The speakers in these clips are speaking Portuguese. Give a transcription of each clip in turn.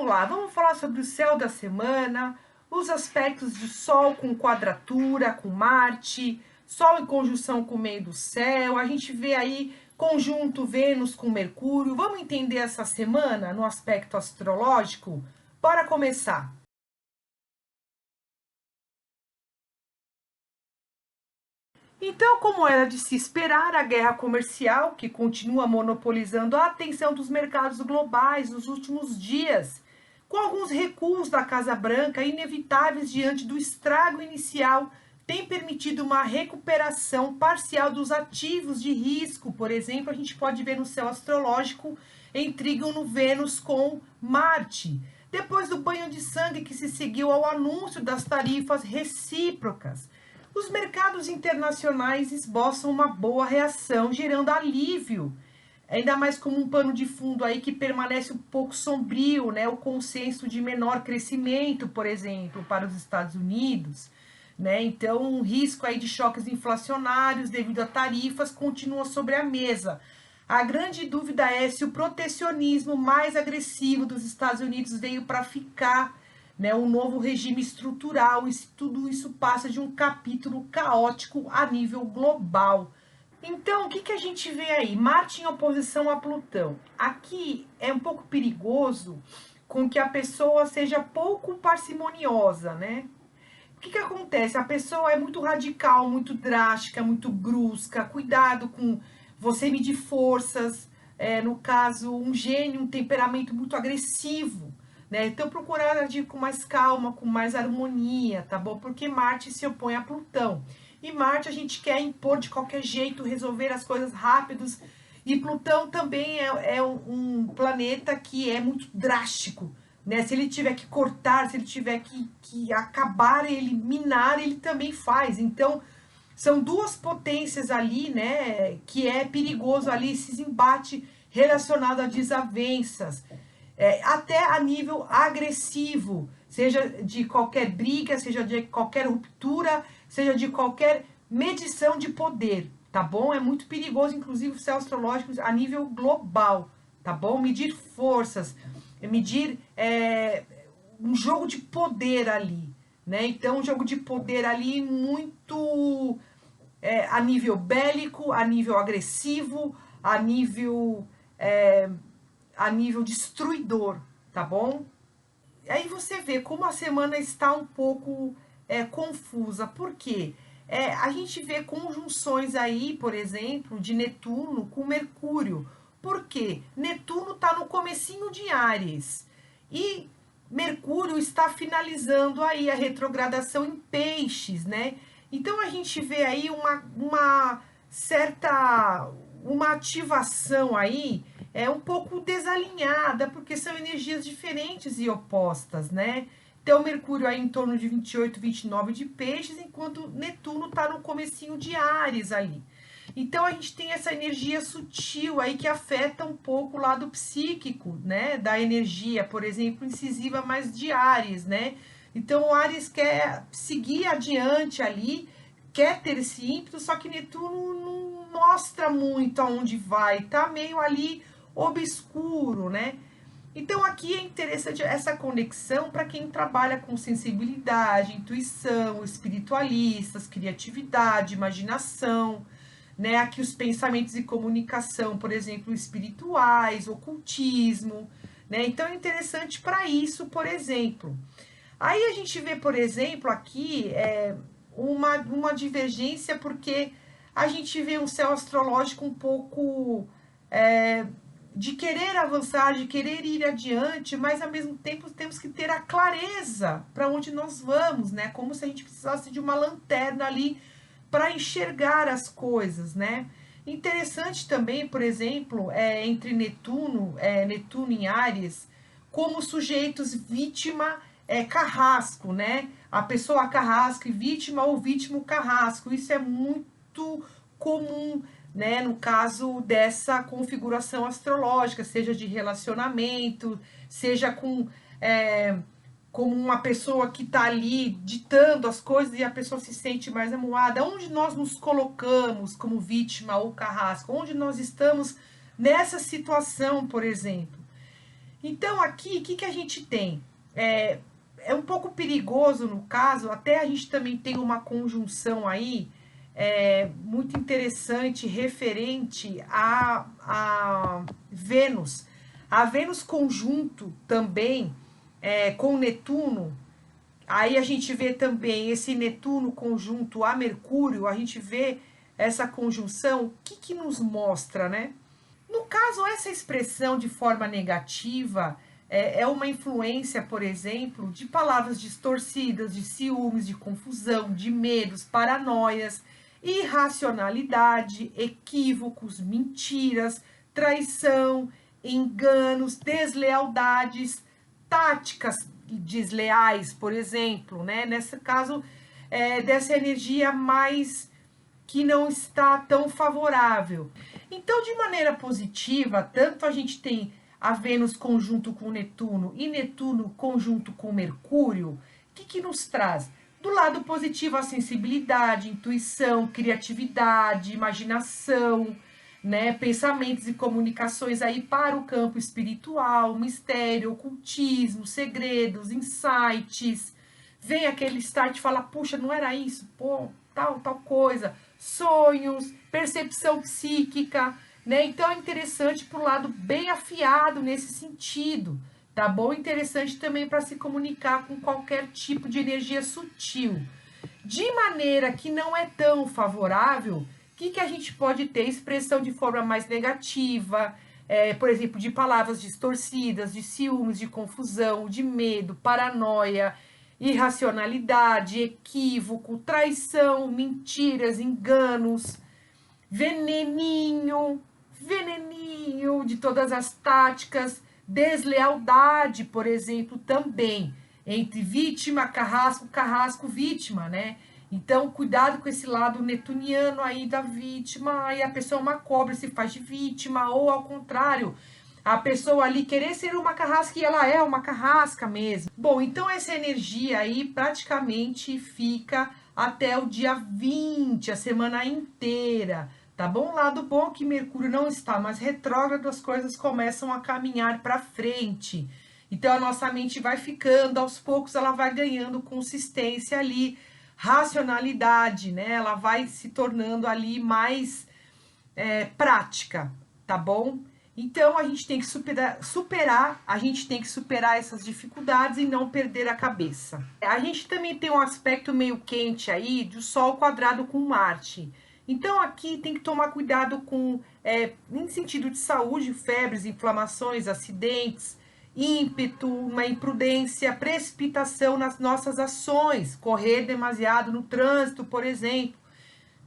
vamos lá, vamos falar sobre o céu da semana, os aspectos de Sol com quadratura, com Marte, Sol em conjunção com o meio do céu, a gente vê aí conjunto Vênus com Mercúrio. Vamos entender essa semana no aspecto astrológico? Bora começar! Então, como era de se esperar, a guerra comercial, que continua monopolizando a atenção dos mercados globais nos últimos dias, com alguns recuos da Casa Branca inevitáveis diante do estrago inicial, tem permitido uma recuperação parcial dos ativos de risco. Por exemplo, a gente pode ver no céu astrológico em trígono Vênus com Marte, depois do banho de sangue que se seguiu ao anúncio das tarifas recíprocas. Os mercados internacionais esboçam uma boa reação, gerando alívio, ainda mais como um pano de fundo aí que permanece um pouco sombrio, né? O consenso de menor crescimento, por exemplo, para os Estados Unidos, né? Então, um risco aí de choques inflacionários devido a tarifas continua sobre a mesa. A grande dúvida é se o protecionismo mais agressivo dos Estados Unidos veio para ficar, né, um novo regime estrutural, e se tudo isso passa de um capítulo caótico a nível global. Então, o que a gente vê aí? Marte em oposição a Plutão. Aqui é um pouco perigoso com que a pessoa seja pouco parcimoniosa, né? O que acontece? A pessoa é muito radical, muito drástica, muito brusca. Cuidado com você medir forças. No caso, um gênio, um temperamento muito agressivo, né? Então, procurar agir com mais calma, com mais harmonia, tá bom? Porque Marte se opõe a Plutão. E Marte a gente quer impor de qualquer jeito, resolver as coisas rápidos. E Plutão também é um planeta que é muito drástico, né? Se ele tiver que cortar, se ele tiver que acabar, eliminar, ele também faz. Então, são duas potências ali, né? Que é perigoso ali esse embate relacionado a desavenças, até a nível agressivo, seja de qualquer briga, seja de qualquer ruptura, seja de qualquer medição de poder, tá bom? É muito perigoso, inclusive, o céu astrológico a nível global, tá bom? Medir forças, medir um jogo de poder ali, né? Então, um jogo de poder ali muito a nível bélico, a nível agressivo, a nível destruidor, tá bom? Aí você vê como a semana está um pouco confusa. Por quê? A gente vê conjunções aí, por exemplo, de Netuno com Mercúrio. Por quê? Netuno está no comecinho de Áries e Mercúrio está finalizando aí a retrogradação em Peixes, né? Então a gente vê aí uma certa uma ativação aí um pouco desalinhada, porque são energias diferentes e opostas, né? Então, Mercúrio aí em torno de 28, 29 de Peixes, enquanto Netuno tá no comecinho de Áries ali. Então, a gente tem essa energia sutil aí que afeta um pouco o lado psíquico, né? Da energia, por exemplo, incisiva mais de Áries, né? Então, o Áries quer seguir adiante ali, quer ter esse ímpeto, só que Netuno não mostra muito aonde vai, tá meio ali obscuro, né? Então aqui é interessante essa conexão para quem trabalha com sensibilidade, intuição, espiritualistas, criatividade, imaginação, né? Aqui os pensamentos e comunicação, por exemplo, espirituais, ocultismo, né? Então é interessante para isso, por exemplo. Aí a gente vê, por exemplo, aqui uma divergência, porque a gente vê um céu astrológico um pouco de querer avançar, de querer ir adiante, mas ao mesmo tempo temos que ter a clareza para onde nós vamos, né? Como se a gente precisasse de uma lanterna ali para enxergar as coisas, né? Interessante também, por exemplo, entre Netuno em Áries, como sujeitos vítima carrasco, né? A pessoa carrasco e vítima ou vítima carrasco. Isso é muito comum, né? No caso dessa configuração astrológica, seja de relacionamento, seja como uma pessoa que está ali ditando as coisas e a pessoa se sente mais amuada. Onde nós nos colocamos como vítima ou carrasco? Onde nós estamos nessa situação, por exemplo? Então, aqui, o que, que a gente tem? É um pouco perigoso no caso, até a gente também tem uma conjunção aí muito interessante referente a Vênus. A Vênus conjunto também com Netuno. Aí a gente vê também esse Netuno conjunto a Mercúrio, a gente vê essa conjunção, o que, que nos mostra, né? No caso, essa expressão de forma negativa é uma influência, por exemplo, de palavras distorcidas, de ciúmes, de confusão, de medos, paranoias, irracionalidade, equívocos, mentiras, traição, enganos, deslealdades, táticas desleais, por exemplo, né? Nesse caso, dessa energia mais que não está tão favorável. Então, de maneira positiva, tanto a gente tem a Vênus conjunto com Netuno e Netuno conjunto com Mercúrio, o que, que nos traz? Do lado positivo, a sensibilidade, intuição, criatividade, imaginação, né, pensamentos e comunicações aí para o campo espiritual, mistério, ocultismo, segredos, insights. Vem aquele start e fala, puxa, não era isso? Pô, tal coisa. Sonhos, percepção psíquica, né? Então é interessante para o lado bem afiado nesse sentido, tá bom? Interessante também para se comunicar com qualquer tipo de energia sutil. De maneira que não é tão favorável, o que a gente pode ter? Expressão de forma mais negativa, por exemplo, de palavras distorcidas, de ciúmes, de confusão, de medo, paranoia, irracionalidade, equívoco, traição, mentiras, enganos, veneninho, veneninho de todas as táticas, deslealdade, por exemplo, também, entre vítima, carrasco, carrasco, vítima, né? Então, cuidado com esse lado netuniano aí da vítima, aí a pessoa é uma cobra, se faz de vítima, ou ao contrário, a pessoa ali querer ser uma carrasca e ela é uma carrasca mesmo. Bom, então essa energia aí praticamente fica até o dia 20, a semana inteira, tá bom? Lado bom é que Mercúrio não está mais retrógrado, as coisas começam a caminhar para frente. Então a nossa mente vai ficando, aos poucos ela vai ganhando consistência ali, racionalidade, né? Ela vai se tornando ali mais prática, tá bom? Então a gente tem que superar, a gente tem que superar essas dificuldades e não perder a cabeça. A gente também tem um aspecto meio quente aí do Sol quadrado com Marte. Então aqui tem que tomar cuidado com, em sentido de saúde, febres, inflamações, acidentes, ímpeto, uma imprudência, precipitação nas nossas ações, correr demasiado no trânsito, por exemplo.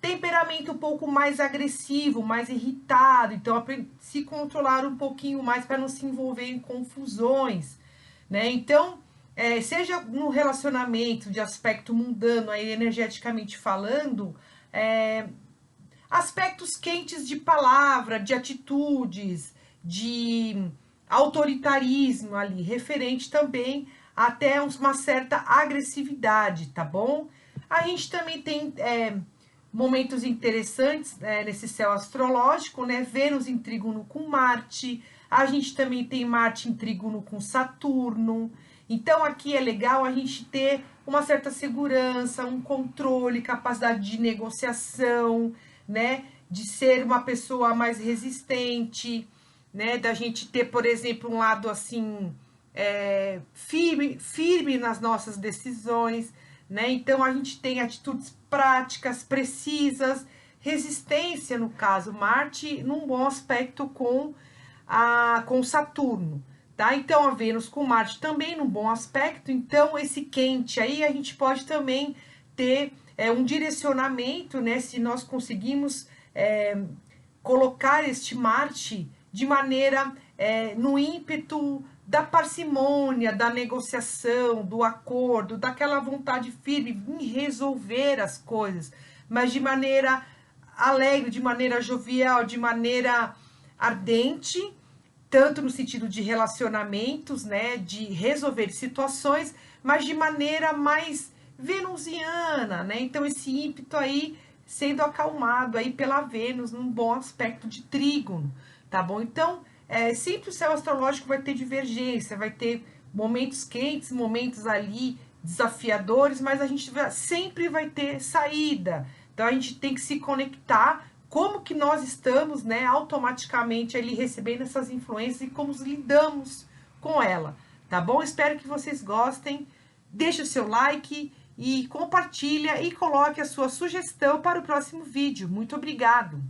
Temperamento um pouco mais agressivo, mais irritado, então se controlar um pouquinho mais para não se envolver em confusões, né? Então, seja no relacionamento de aspecto mundano, aí, energeticamente falando, aspectos quentes de palavra, de atitudes, de autoritarismo ali, referente também até uma certa agressividade, tá bom? A gente também tem momentos interessantes nesse céu astrológico, né? Vênus em trígono com Marte, a gente também tem Marte em trígono com Saturno. Então aqui é legal a gente ter uma certa segurança, um controle, capacidade de negociação, né? De ser uma pessoa mais resistente, né? Da gente ter, por exemplo, um lado assim firme nas nossas decisões, né? Então a gente tem atitudes práticas, precisas, resistência no caso, Marte num bom aspecto com Saturno, tá? Então a Vênus com Marte também num bom aspecto, então esse quente aí a gente pode também ter um direcionamento, né? Se nós conseguimos colocar este Marte de maneira no ímpeto da parcimônia, da negociação, do acordo, daquela vontade firme em resolver as coisas, mas de maneira alegre, de maneira jovial, de maneira ardente, tanto no sentido de relacionamentos, né, de resolver situações, mas de maneira mais venusiana, né? Então esse ímpeto aí sendo acalmado aí pela Vênus num bom aspecto de trígono, tá bom? Então sempre o céu astrológico vai ter divergência, vai ter momentos quentes, momentos ali desafiadores, mas a gente sempre vai ter saída. Então a gente tem que se conectar como que nós estamos, né, automaticamente ali recebendo essas influências e como lidamos com ela, tá bom? Espero que vocês gostem. Deixe o seu like e compartilha e coloque a sua sugestão para o próximo vídeo. Muito obrigado!